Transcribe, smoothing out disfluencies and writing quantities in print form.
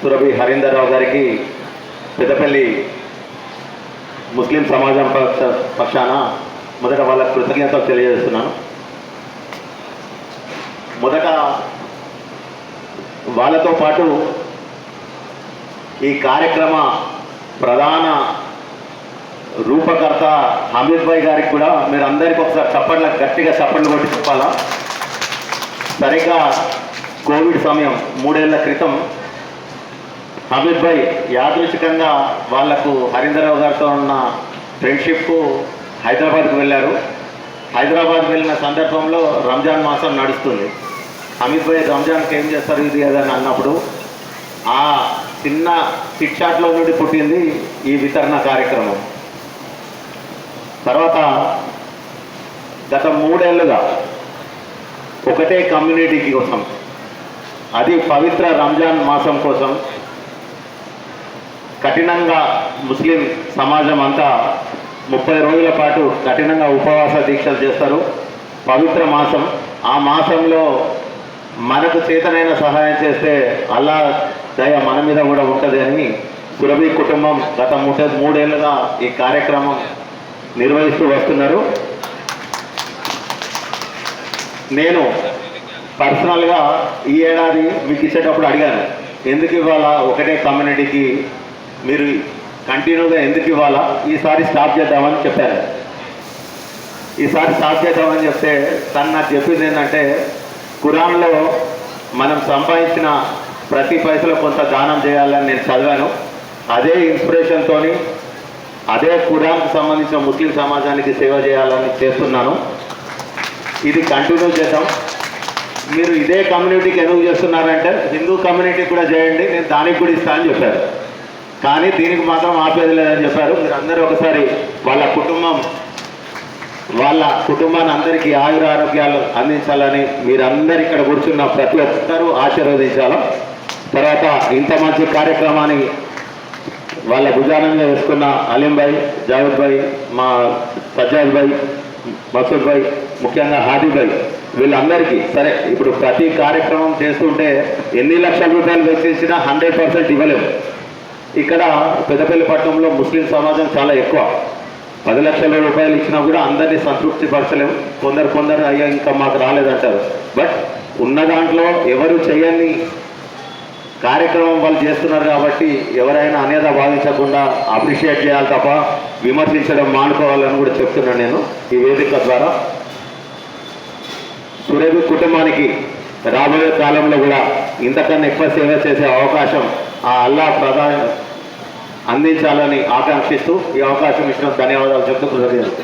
సురభి హరీందర్ రావు గారికి పెద్దపల్లి ముస్లిం సమాజం పక్షాన మొదట వాళ్ళ కృతజ్ఞతలు తెలియజేస్తున్నాను. మొదట వాళ్ళతో పాటు ఈ కార్యక్రమ ప్రధాన రూపకర్త హమీద్ భాయ్ గారికి కూడా మీరు అందరికీ ఒకసారి గట్టిగా చప్పట్లు కొట్టి చెప్పాలా. సరిగ్గా కోవిడ్ సమయం 3 ఏళ్ల క్రితం హమీద్ భాయ్ యాదృచ్ఛికంగా వాళ్లకు హరీందర్రావు గారితో ఉన్న ఫ్రెండ్షిప్కు హైదరాబాద్కు వెళ్ళారు. హైదరాబాద్ వెళ్ళిన సందర్భంలో రంజాన్ మాసం నడుస్తుంది. హమీద్ భాయ్ రంజాన్కి ఏం చేస్తారు ఇది అని అన్నప్పుడు ఆ చిన్న చిట్చాట్లో నుండి పుట్టింది ఈ వితరణ కార్యక్రమం. తర్వాత గత 3 ఏళ్లుగా ఒకటే కమ్యూనిటీకి కోసం, అది పవిత్ర రంజాన్ మాసం కోసం కఠినంగా ముస్లిం సమాజం అంతా 30 రోజుల పాటు కఠినంగా ఉపవాస దీక్షలు చేస్తారు. పవిత్ర మాసం, ఆ మాసంలో మనకు చేతనైన సహాయం చేస్తే అల్లా దయ మన మీద కూడా ఉంటుంది అని సురభి కుటుంబం గత 3 ఏళ్ళుగా ఈ కార్యక్రమం నిర్వహిస్తూ వస్తున్నారు. నేను పర్సనల్గా ఈ ఏడాది మీకు ఇచ్చేటప్పుడు అడిగాను, ఎందుకు ఇవ్వాలా ఒకటే కమ్యూనిటీకి, మీరు కంటిన్యూగా ఎందుకు ఇవ్వాలా, ఈసారి స్టాప్ చేద్దామని చెప్పారు. ఈసారి స్టాప్ చేద్దామని చెప్తే తను నాకు చెప్పింది ఏంటంటే, ఖురాన్లో మనం సంపాదించిన ప్రతి పైసలో కొంత దానం చేయాలని నేను చదివాను. అదే ఇన్స్పిరేషన్తో అదే ఖురాన్కి సంబంధించిన ముస్లిం సమాజానికి సేవ చేయాలని చేస్తున్నాను. ఇది కంటిన్యూ చేద్దాం. మీరు ఇదే కమ్యూనిటీకి ఎందుకు చేస్తున్నారంటే, హిందూ కమ్యూనిటీకి కూడా చేయండి, నేను దానికి కూడా ఇస్తాను అని చెప్పారు. కానీ దీనికి మాత్రం ఆపేది లేదని చెప్పారు. మీరు అందరూ ఒకసారి వాళ్ళ కుటుంబాన్ని అందరికీ ఆయుర ఆరోగ్యాలు అందించాలని మీరందరూ ఇక్కడ కూర్చున్న ప్రతి ఒక్కరూ ఆశీర్వదించాలి. తర్వాత ఇంత మంచి కార్యక్రమాన్ని వాళ్ళ భుజానంగా వేసుకున్న అలీం భాయ్, జావేద్ భాయ్, మా సజ్జాద్ భాయ్, మసూద్ భాయ్, ముఖ్యంగా హాదీ భాయ్, వీళ్ళందరికీ సరే ఇప్పుడు ప్రతి కార్యక్రమం చేస్తుంటే ఎన్ని లక్షల రూపాయలు వెచ్చించినా 100% ఇవ్వలేము. ఇక్కడ పెద్దపల్లి పట్టణంలో ముస్లిం సమాజం చాలా ఎక్కువ. 10 లక్షల రూపాయలు ఇచ్చినా కూడా అందరినీ సంతృప్తి పరచలేము. కొందరు అయ్యా ఇంకా మాకు రాలేదంటారు. బట్ ఉన్న దాంట్లో ఎవరు చేయని కార్యక్రమం వాళ్ళు చేస్తున్నారు కాబట్టి ఎవరైనా అనేదా భావించకుండా అప్రిషియేట్ చేయాలి తప్ప విమర్శించడం మానుకోవాలని కూడా చెప్తున్నాను నేను ఈ వేదిక ద్వారా. సురభి కుటుంబానికి రాబోయే కాలంలో కూడా ఇంతకన్నా ఎక్కువ సేవ చేసే అవకాశం ఆ అల్లా ప్రధాన అందించాలని ఆకాంక్షిస్తూ ఈ అవకాశం ఇచ్చిన ధన్యవాదాలు చెప్తూ కృతజ్ఞతలు.